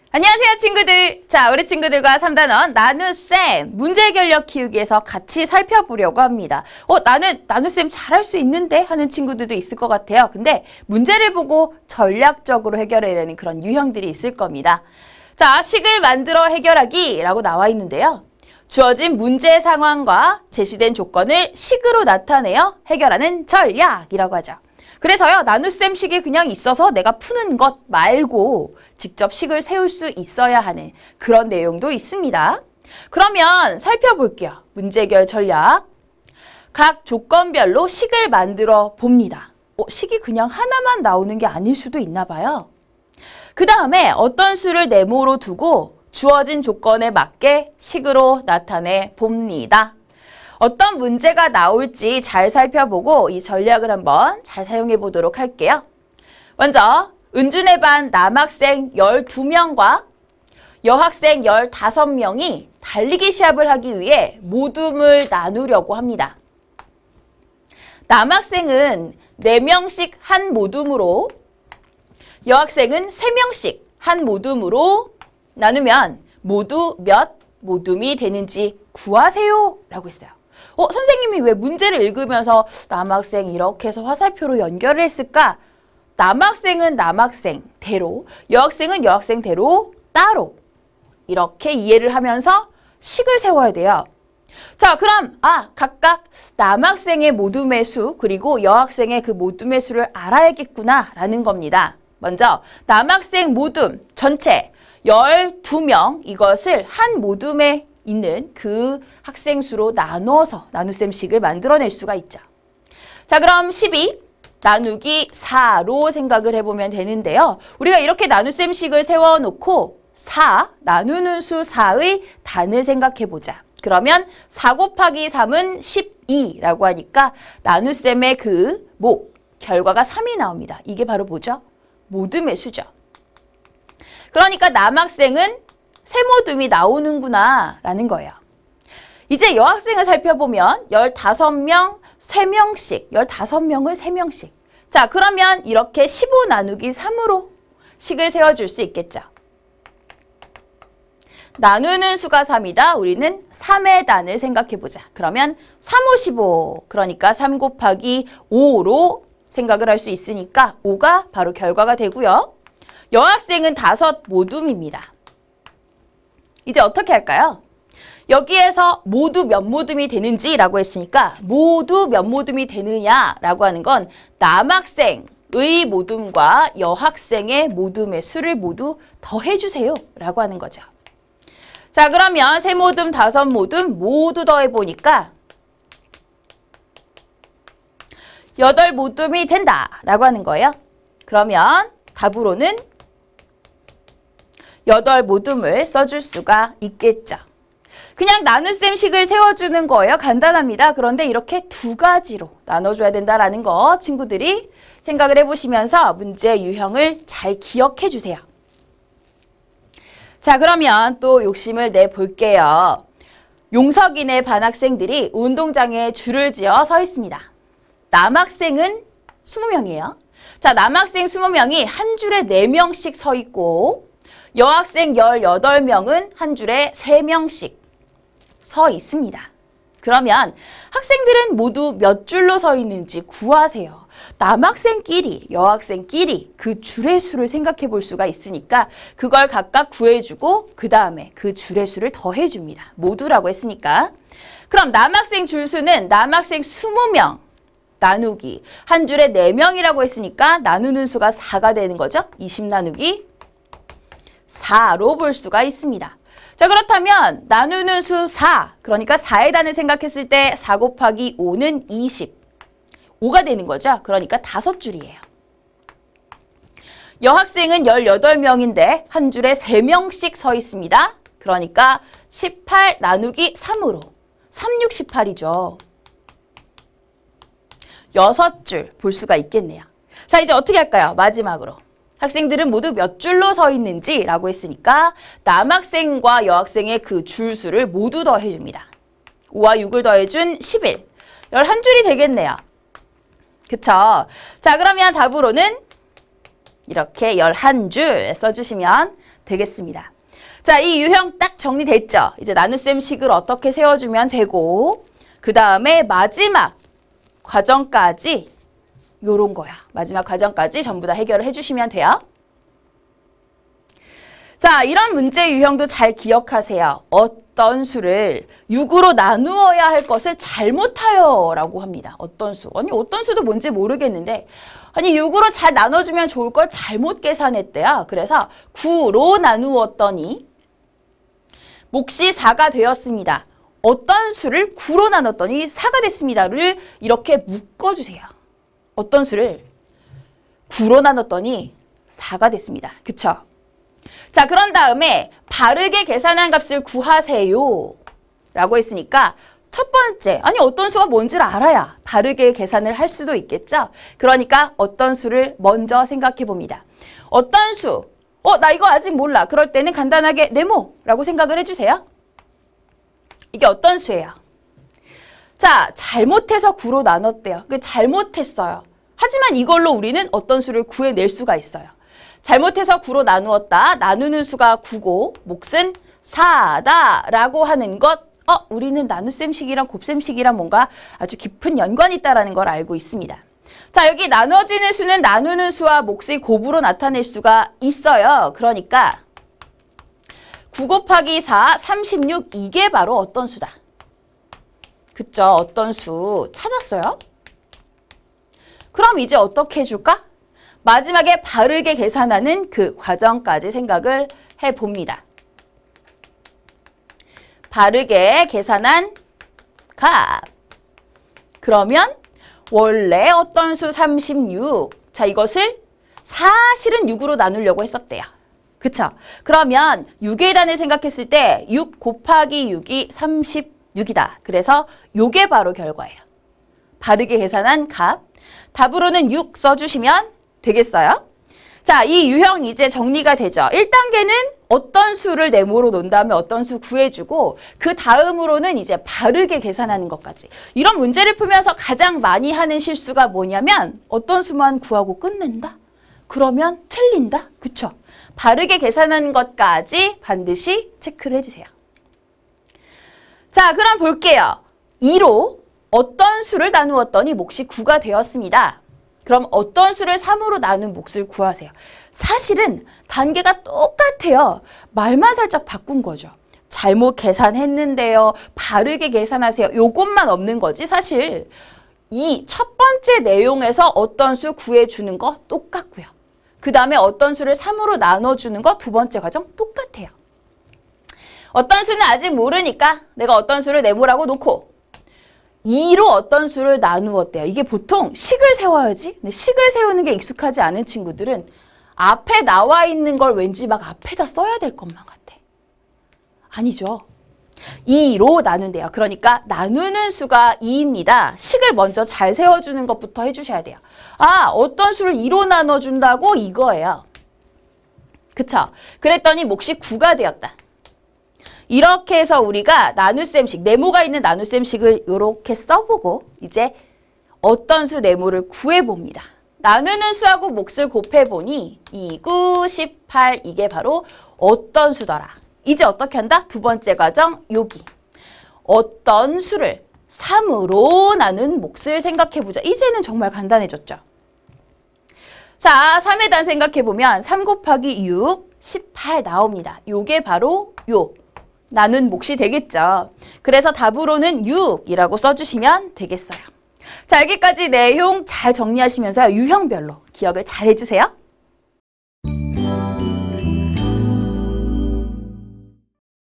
안녕하세요, 친구들. 자, 우리 친구들과 3단원 나눗셈 문제 해결력 키우기에서 같이 살펴보려고 합니다. 나는 나눗셈 잘할 수 있는데 하는 친구들도 있을 것 같아요. 근데 문제를 보고 전략적으로 해결해야 되는 그런 유형들이 있을 겁니다. 자, 식을 만들어 해결하기라고 나와 있는데요. 주어진 문제 상황과 제시된 조건을 식으로 나타내어 해결하는 전략이라고 하죠. 그래서요, 나눗셈 식이 그냥 있어서 내가 푸는 것 말고 직접 식을 세울 수 있어야 하는 그런 내용도 있습니다. 그러면 살펴볼게요. 문제 해결 전략. 각 조건별로 식을 만들어 봅니다. 식이 그냥 하나만 나오는 게 아닐 수도 있나 봐요. 그 다음에 어떤 수를 네모로 두고 주어진 조건에 맞게 식으로 나타내 봅니다. 어떤 문제가 나올지 잘 살펴보고 이 전략을 한번 잘 사용해 보도록 할게요. 먼저 은준의 반 남학생 12명과 여학생 15명이 달리기 시합을 하기 위해 모둠을 나누려고 합니다. 남학생은 4명씩 한 모둠으로, 여학생은 3명씩 한 모둠으로 나누면 모두 몇 모둠이 되는지 구하세요 라고 했어요. 선생님이 왜 문제를 읽으면서 남학생 이렇게 해서 화살표로 연결을 했을까? 남학생은 남학생대로, 여학생은 여학생대로 따로 이렇게 이해를 하면서 식을 세워야 돼요. 자, 그럼 각각 남학생의 모둠의 수 그리고 여학생의 그 모둠의 수를 알아야겠구나 라는 겁니다. 먼저 남학생 모둠 전체 12명 이것을 한 모둠에 있는 그 학생 수로 나눠서 나눗셈 식을 만들어낼 수가 있죠. 자, 그럼 12 나누기 4로 생각을 해보면 되는데요. 우리가 이렇게 나눗셈 식을 세워놓고 4 나누는 수 4의 단을 생각해보자. 그러면 4 곱하기 3은 12라고 하니까 나눗셈의 그 결과가 3이 나옵니다. 이게 바로 뭐죠? 모둠의 수죠. 그러니까 남학생은 세 모둠이 나오는구나 라는 거예요. 이제 여학생을 살펴보면 15명 3명씩, 15명을 3명씩. 자, 그러면 이렇게 15 나누기 3으로 식을 세워줄 수 있겠죠. 나누는 수가 3이다. 우리는 3의 단을 생각해보자. 그러면 3, 5, 15. 그러니까 3 곱하기 5로 생각을 할 수 있으니까 5가 바로 결과가 되고요. 여학생은 5 모둠입니다. 이제 어떻게 할까요? 여기에서 모두 몇 모둠이 되는지라고 했으니까 모두 몇 모둠이 되느냐라고 하는 건 남학생의 모둠과 여학생의 모둠의 수를 모두 더해주세요 라고 하는 거죠. 자, 그러면 3모둠, 5모둠 모두 더해보니까 8모둠이 된다라고 하는 거예요. 그러면 답으로는 8모둠을 써줄 수가 있겠죠. 그냥 나눗셈 식을 세워주는 거예요. 간단합니다. 그런데 이렇게 2가지로 나눠줘야 된다라는 거 친구들이 생각을 해보시면서 문제 유형을 잘 기억해 주세요. 자, 그러면 또 욕심을 내볼게요. 용석이네 반 학생들이 운동장에 줄을 지어 서 있습니다. 남학생은 20명이에요. 자, 남학생 20명이 한 줄에 4명씩 서 있고 여학생 18명은 한 줄에 3명씩 서 있습니다. 그러면 학생들은 모두 몇 줄로 서 있는지 구하세요. 남학생끼리, 여학생끼리 그 줄의 수를 생각해 볼 수가 있으니까 그걸 각각 구해주고 그 다음에 그 줄의 수를 더해줍니다. 모두라고 했으니까. 그럼 남학생 줄수는 남학생 20명 나누기 한 줄에 4명이라고 했으니까 나누는 수가 4가 되는 거죠. 20 나누기 4로 볼 수가 있습니다. 자, 그렇다면 나누는 수 4, 그러니까 4의 단을 생각했을 때 4 곱하기 5는 20. 5가 되는 거죠. 그러니까 5줄이에요. 여학생은 18명인데 한 줄에 3명씩 서 있습니다. 그러니까 18 나누기 3으로 3, 6, 18이죠. 6줄 볼 수가 있겠네요. 자, 이제 어떻게 할까요? 마지막으로. 학생들은 모두 몇 줄로 서 있는지 라고 했으니까 남학생과 여학생의 그 줄수를 모두 더해줍니다. 5와 6을 더해준 11. 11줄이 되겠네요. 그쵸? 자, 그러면 답으로는 이렇게 11줄 써주시면 되겠습니다. 자, 이 유형 딱 정리됐죠? 이제 나눗셈식을 어떻게 세워주면 되고 그 다음에 마지막 과정까지 요런 거야. 마지막 과정까지 전부 다 해결을 해주시면 돼요. 자, 이런 문제 유형도 잘 기억하세요. 어떤 수를 6으로 나누어야 할 것을 잘못하여 라고 합니다. 어떤 수. 아니, 어떤 수도 뭔지 모르겠는데 아니, 6으로 잘 나눠주면 좋을 걸 잘못 계산했대요. 그래서 9로 나누었더니 몫이 4가 되었습니다. 어떤 수를 9로 나눴더니 4가 됐습니다를 이렇게 묶어주세요. 어떤 수를 9로 나눴더니 4가 됐습니다. 그쵸? 자, 그런 다음에 바르게 계산한 값을 구하세요 라고 했으니까 첫 번째, 아니 어떤 수가 뭔지를 알아야 바르게 계산을 할 수도 있겠죠? 그러니까 어떤 수를 먼저 생각해 봅니다. 어떤 수, 나 이거 아직 몰라. 그럴 때는 간단하게 네모라고 생각을 해주세요. 이게 어떤 수예요? 자, 잘못해서 9로 나눴대요. 잘못했어요. 하지만 이걸로 우리는 어떤 수를 구해낼 수가 있어요. 잘못해서 9로 나누었다. 나누는 수가 9고 몫은 4다 라고 하는 것, 우리는 나눗셈식이랑 곱셈식이랑 뭔가 아주 깊은 연관이 있다는 걸 알고 있습니다. 자, 여기 나눠지는 수는 나누는 수와 몫의 곱으로 나타낼 수가 있어요. 그러니까 9 곱하기 4, 36, 이게 바로 어떤 수다. 그쵸? 어떤 수 찾았어요? 그럼 이제 어떻게 해줄까? 마지막에 바르게 계산하는 그 과정까지 생각을 해봅니다. 바르게 계산한 값. 그러면 원래 어떤 수 36. 자, 이것을 사실은 6으로 나누려고 했었대요. 그쵸? 그러면 6의 단을 생각했을 때 6 곱하기 6이 36이다. 그래서 요게 바로 결과예요. 바르게 계산한 값. 답으로는 6 써주시면 되겠어요? 자, 이 유형 이제 정리가 되죠. 1단계는 어떤 수를 네모로 놓은 다음에 어떤 수 구해주고 그 다음으로는 이제 바르게 계산하는 것까지. 이런 문제를 풀면서 가장 많이 하는 실수가 뭐냐면 어떤 수만 구하고 끝낸다? 그러면 틀린다? 그쵸? 바르게 계산하는 것까지 반드시 체크를 해주세요. 자, 그럼 볼게요. 2로 어떤 수를 나누었더니 몫이 9가 되었습니다. 그럼 어떤 수를 3으로 나눈 몫을 구하세요. 사실은 단계가 똑같아요. 말만 살짝 바꾼 거죠. 잘못 계산했는데요. 바르게 계산하세요. 요것만 없는 거지. 사실 이 첫 번째 내용에서 어떤 수 구해주는 거 똑같고요. 그 다음에 어떤 수를 3으로 나눠주는 거 두 번째 과정 똑같아요. 어떤 수는 아직 모르니까 내가 어떤 수를 네모라고 놓고 2로 어떤 수를 나누었대요. 이게 보통 식을 세워야지. 근데 식을 세우는 게 익숙하지 않은 친구들은 앞에 나와 있는 걸 왠지 막 앞에다 써야 될 것만 같아. 아니죠. 2로 나눈대요. 그러니까 나누는 수가 2입니다. 식을 먼저 잘 세워주는 것부터 해주셔야 돼요. 아, 어떤 수를 2로 나눠준다고 이거예요. 그쵸? 그랬더니 몫이 9가 되었다. 이렇게 해서 우리가 나눗셈식, 네모가 있는 나눗셈식을 이렇게 써보고 이제 어떤 수 네모를 구해봅니다. 나누는 수하고 몫을 곱해보니 2, 9, 18 이게 바로 어떤 수더라. 이제 어떻게 한다? 두 번째 과정 여기. 어떤 수를 3으로 나눈 몫을 생각해보자. 이제는 정말 간단해졌죠. 자, 3의 단 생각해보면 3 곱하기 6, 18 나옵니다. 요게 바로 요. 나눈 몫이 되겠죠. 그래서 답으로는 6이라고 써주시면 되겠어요. 자, 여기까지 내용 잘 정리하시면서 유형별로 기억을 잘 해주세요.